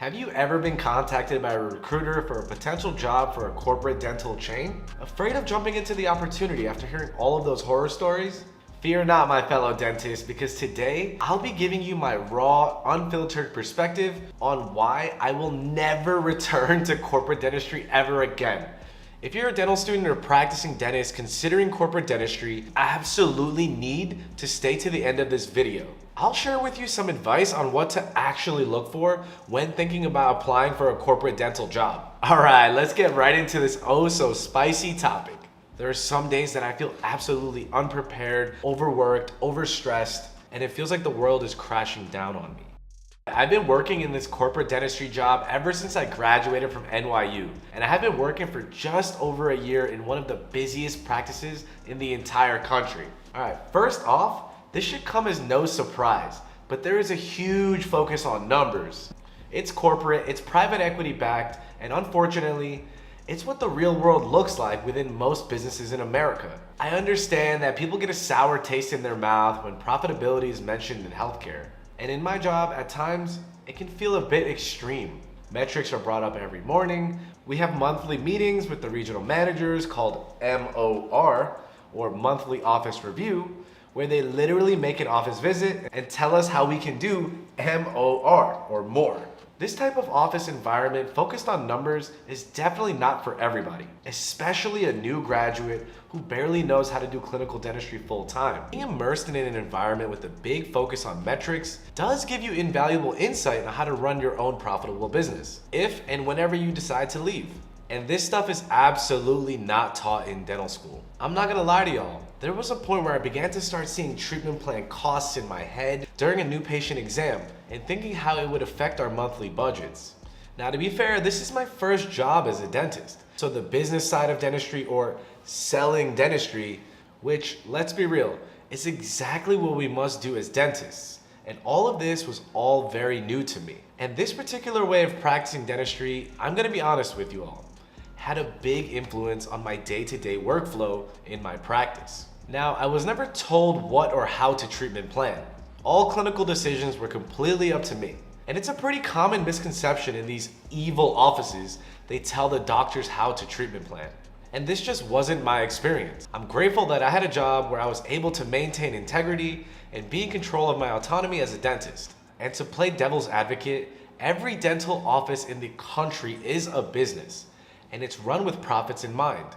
Have you ever been contacted by a recruiter for a potential job for a corporate dental chain? Afraid of jumping into the opportunity after hearing all of those horror stories? Fear not, my fellow dentists, because today I'll be giving you my raw, unfiltered perspective on why I will never return to corporate dentistry ever again. If you're a dental student or practicing dentist considering corporate dentistry, I absolutely need to stay to the end of this video. I'll share with you some advice on what to actually look for when thinking about applying for a corporate dental job. Alright, let's get right into this oh so spicy topic. There are some days that I feel absolutely unprepared, overworked, overstressed, and it feels like the world is crashing down on me. I've been working in this corporate dentistry job ever since I graduated from NYU, and I have been working for just over a year in one of the busiest practices in the entire country. Alright, first off, this should come as no surprise, but there is a huge focus on numbers. It's corporate, it's private equity backed, and unfortunately, it's what the real world looks like within most businesses in America. I understand that people get a sour taste in their mouth when profitability is mentioned in healthcare. And in my job, at times, it can feel a bit extreme. Metrics are brought up every morning. We have monthly meetings with the regional managers called MOR, or Monthly Office Review, where they literally make an office visit and tell us how we can do MOR, or more. This type of office environment focused on numbers is definitely not for everybody, especially a new graduate who barely knows how to do clinical dentistry full time. Being immersed in an environment with a big focus on metrics does give you invaluable insight on how to run your own profitable business, if and whenever you decide to leave. And this stuff is absolutely not taught in dental school. I'm not gonna lie to y'all, there was a point where I began to start seeing treatment plan costs in my head during a new patient exam and thinking how it would affect our monthly budgets. Now, to be fair, this is my first job as a dentist, so the business side of dentistry, or selling dentistry, which, let's be real, is exactly what we must do as dentists. And all of this was all very new to me. And this particular way of practicing dentistry, I'm gonna be honest with you all, had a big influence on my day-to-day workflow in my practice. Now, I was never told what or how to treatment plan. All clinical decisions were completely up to me. And it's a pretty common misconception in these evil offices. They tell the doctors how to treatment plan. And this just wasn't my experience. I'm grateful that I had a job where I was able to maintain integrity and be in control of my autonomy as a dentist. And to play devil's advocate, every dental office in the country is a business, and it's run with profits in mind.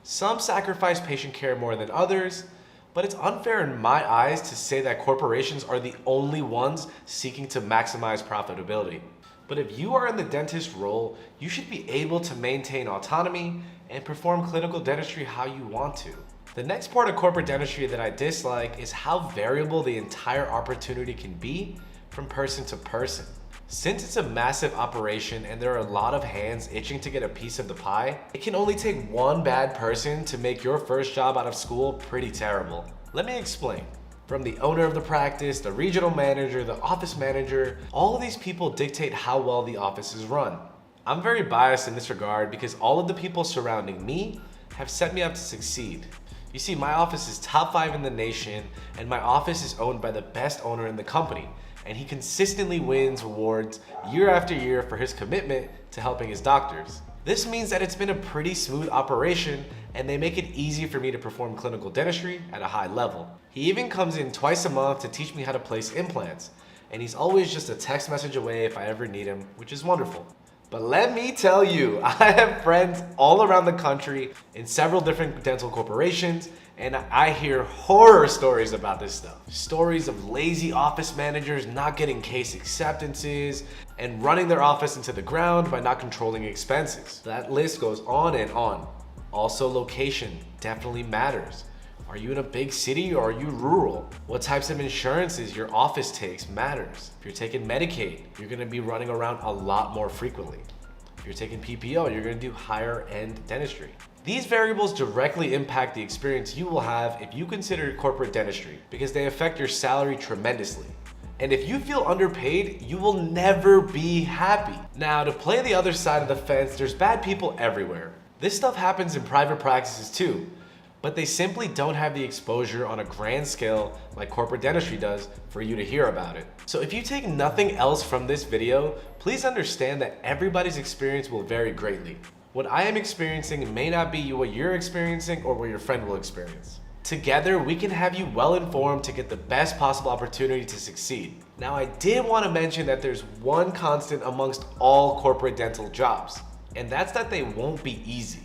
Some sacrifice patient care more than others, but it's unfair in my eyes to say that corporations are the only ones seeking to maximize profitability. But if you are in the dentist role, you should be able to maintain autonomy and perform clinical dentistry how you want to. The next part of corporate dentistry that I dislike is how variable the entire opportunity can be from person to person. Since it's a massive operation and there are a lot of hands itching to get a piece of the pie, it can only take one bad person to make your first job out of school pretty terrible. Let me explain. From the owner of the practice, the regional manager, the office manager, all of these people dictate how well the office is run. I'm very biased in this regard because all of the people surrounding me have set me up to succeed. You see, my office is top 5 in the nation, and my office is owned by the best owner in the company. And he consistently wins awards year after year for his commitment to helping his doctors. This means that it's been a pretty smooth operation, and they make it easy for me to perform clinical dentistry at a high level. He even comes in twice a month to teach me how to place implants, and he's always just a text message away if I ever need him, which is wonderful. But let me tell you, I have friends all around the country in several different dental corporations, and I hear horror stories about this stuff. Stories of lazy office managers not getting case acceptances and running their office into the ground by not controlling expenses. That list goes on and on. Also, location definitely matters. Are you in a big city or are you rural? What types of insurances your office takes matters. If you're taking Medicaid, you're gonna be running around a lot more frequently. If you're taking PPO, you're gonna do higher end dentistry. These variables directly impact the experience you will have if you consider corporate dentistry because they affect your salary tremendously. And if you feel underpaid, you will never be happy. Now, to play the other side of the fence, there's bad people everywhere. This stuff happens in private practices too. but they simply don't have the exposure on a grand scale like corporate dentistry does for you to hear about it. So if you take nothing else from this video, please understand that everybody's experience will vary greatly. What I am experiencing may not be what you're experiencing or what your friend will experience. Together, we can have you well informed to get the best possible opportunity to succeed. Now, I did want to mention that there's one constant amongst all corporate dental jobs, and that's that they won't be easy.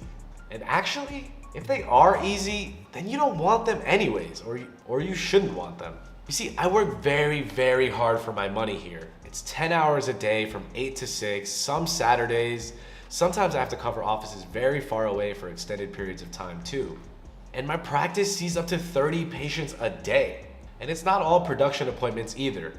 And actually, if they are easy, then you don't want them anyways, or you shouldn't want them. You see, I work very, very hard for my money here. It's 10 hours a day from 8 to 6, some Saturdays. Sometimes I have to cover offices very far away for extended periods of time too. And my practice sees up to 30 patients a day. And it's not all production appointments either.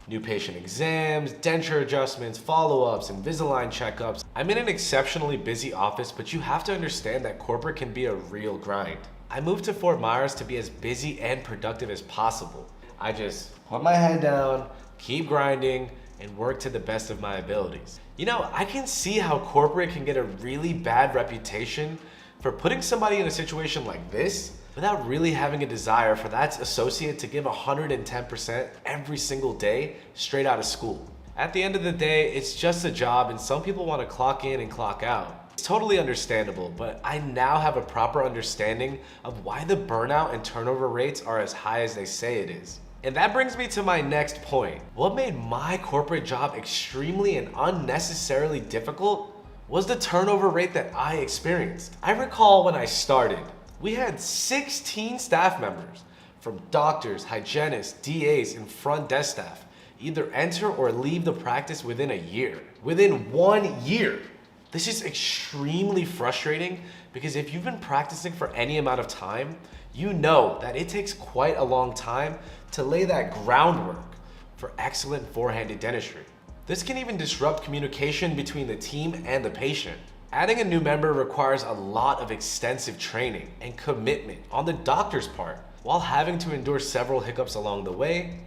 New patient exams, denture adjustments, follow-ups, Invisalign checkups. I'm in an exceptionally busy office, but you have to understand that corporate can be a real grind. I moved to Fort Myers to be as busy and productive as possible. I just put my head down, keep grinding, and work to the best of my abilities. You know, I can see how corporate can get a really bad reputation for putting somebody in a situation like this without really having a desire for that associate to give 110% every single day straight out of school. At the end of the day, it's just a job and some people want to clock in and clock out. It's totally understandable, but I now have a proper understanding of why the burnout and turnover rates are as high as they say it is. And that brings me to my next point. What made my corporate job extremely and unnecessarily difficult was the turnover rate that I experienced. I recall when I started, we had 16 staff members, from doctors, hygienists, DAs, and front desk staff, either enter or leave the practice within a year. Within 1 year. This is extremely frustrating because if you've been practicing for any amount of time, you know that it takes quite a long time to lay that groundwork for excellent four-handed dentistry. This can even disrupt communication between the team and the patient. Adding a new member requires a lot of extensive training and commitment on the doctor's part, while having to endure several hiccups along the way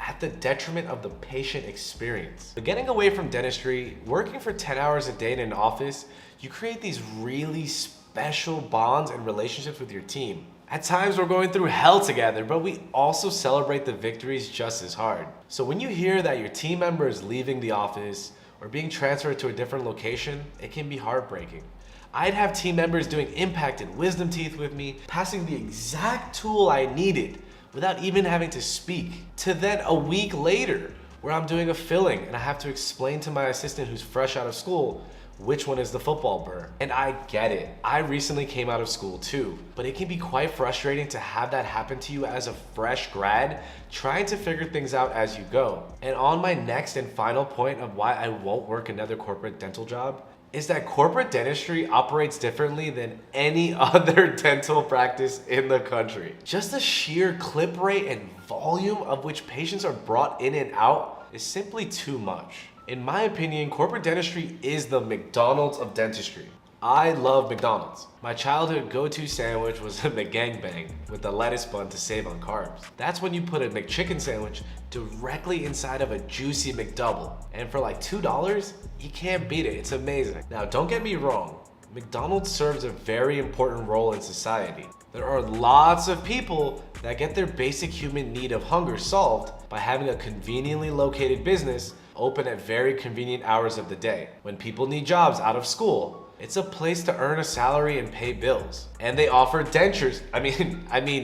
at the detriment of the patient experience. But getting away from dentistry, working for 10 hours a day in an office, you create these really special bonds and relationships with your team. At times we're going through hell together, but we also celebrate the victories just as hard. So when you hear that your team member is leaving the office or being transferred to a different location, it can be heartbreaking. I'd have team members doing impact and wisdom teeth with me, passing the exact tool I needed without even having to speak. To then a week later, where I'm doing a filling and I have to explain to my assistant who's fresh out of school which one is the football burr. And I get it. I recently came out of school too, but it can be quite frustrating to have that happen to you as a fresh grad, trying to figure things out as you go. And on my next and final point of why I won't work another corporate dental job, is that corporate dentistry operates differently than any other dental practice in the country. Just the sheer clip rate and volume of which patients are brought in and out is simply too much. In my opinion, corporate dentistry is the McDonald's of dentistry. I love McDonald's. My childhood go-to sandwich was a McGangbang with a lettuce bun to save on carbs. That's when you put a McChicken sandwich directly inside of a juicy McDouble. And for like $2, you can't beat it. It's amazing. Now, don't get me wrong. McDonald's serves a very important role in society. There are lots of people that get their basic human need of hunger solved by having a conveniently located business open at very convenient hours of the day. When people need jobs out of school, it's a place to earn a salary and pay bills. And they offer dentures,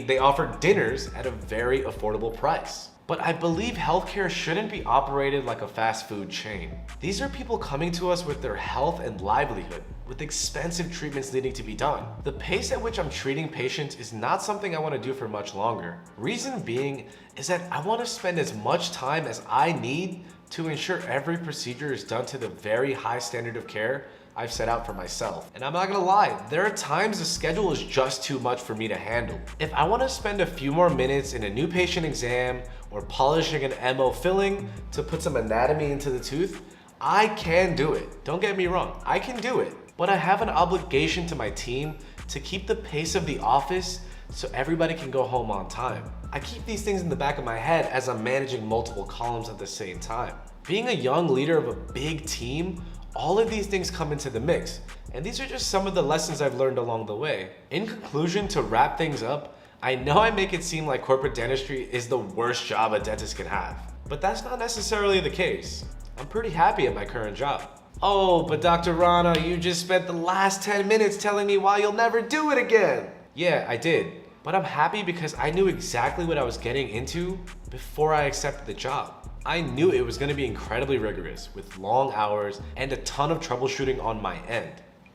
they offer dinners at a very affordable price. But I believe healthcare shouldn't be operated like a fast food chain. These are people coming to us with their health and livelihood, with expensive treatments needing to be done. The pace at which I'm treating patients is not something I want to do for much longer. Reason being is that I want to spend as much time as I need to ensure every procedure is done to the very high standard of care I've set out for myself. And I'm not gonna lie, there are times the schedule is just too much for me to handle. If I wanna spend a few more minutes in a new patient exam or polishing an MO filling to put some anatomy into the tooth, I can do it. Don't get me wrong, I can do it. But I have an obligation to my team to keep the pace of the office so everybody can go home on time. I keep these things in the back of my head as I'm managing multiple columns at the same time. Being a young leader of a big team all of these things come into the mix, and these are just some of the lessons I've learned along the way. In conclusion, to wrap things up, I know I make it seem like corporate dentistry is the worst job a dentist can have, but that's not necessarily the case. I'm pretty happy at my current job. Oh, but Dr. Rana, you just spent the last 10 minutes telling me why you'll never do it again. Yeah, I did. But I'm happy because I knew exactly what I was getting into before I accepted the job. I knew it was going to be incredibly rigorous with long hours and a ton of troubleshooting on my end.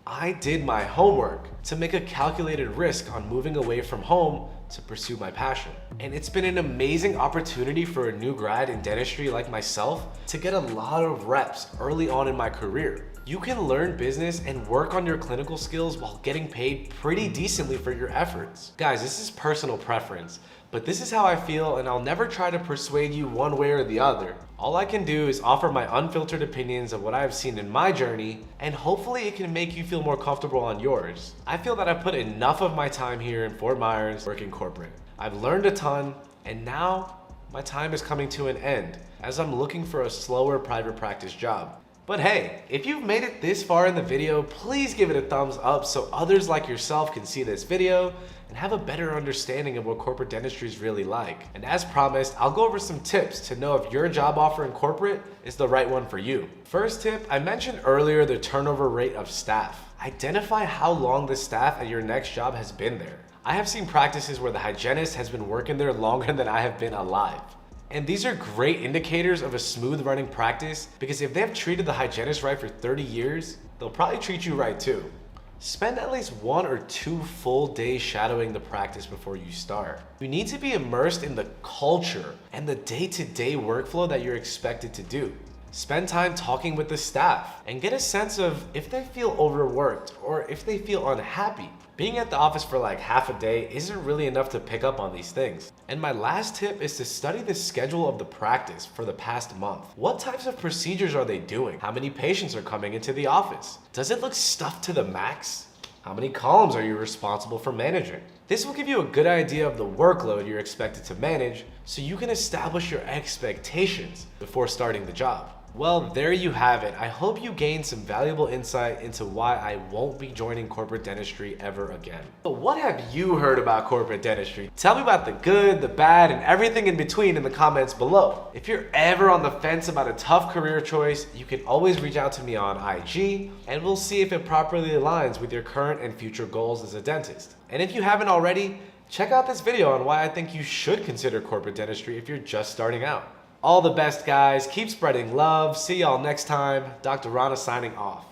I did my homework to make a calculated risk on moving away from home to pursue my passion. And it's been an amazing opportunity for a new grad in dentistry like myself to get a lot of reps early on in my career. You can learn business and work on your clinical skills while getting paid pretty decently for your efforts. Guys, this is personal preference, but this is how I feel, and I'll never try to persuade you one way or the other. All I can do is offer my unfiltered opinions of what I have seen in my journey, and hopefully it can make you feel more comfortable on yours. I feel that I've put enough of my time here in Fort Myers working corporate. I've learned a ton, and now my time is coming to an end as I'm looking for a slower private practice job. But hey, if you've made it this far in the video, please give it a thumbs up so others like yourself can see this video and have a better understanding of what corporate dentistry is really like. And as promised, I'll go over some tips to know if your job offer in corporate is the right one for you. First tip, I mentioned earlier the turnover rate of staff. Identify how long the staff at your next job has been there. I have seen practices where the hygienist has been working there longer than I have been alive. And these are great indicators of a smooth running practice because if they've treated the hygienist right for 30 years, they'll probably treat you right too. Spend at least 1 or 2 full days shadowing the practice before you start. You need to be immersed in the culture and the day-to-day workflow that you're expected to do. Spend time talking with the staff and get a sense of if they feel overworked or if they feel unhappy. Being at the office for like half a day isn't really enough to pick up on these things. And my last tip is to study the schedule of the practice for the past month. What types of procedures are they doing? How many patients are coming into the office? Does it look stuffed to the max? How many columns are you responsible for managing? This will give you a good idea of the workload you're expected to manage so you can establish your expectations before starting the job. Well, there you have it. I hope you gained some valuable insight into why I won't be joining corporate dentistry ever again. But what have you heard about corporate dentistry? Tell me about the good, the bad, and everything in between in the comments below. If you're ever on the fence about a tough career choice, you can always reach out to me on IG, and we'll see if it properly aligns with your current and future goals as a dentist. And if you haven't already, check out this video on why I think you should consider corporate dentistry if you're just starting out. All the best, guys. Keep spreading love. See y'all next time. Dr. Rana signing off.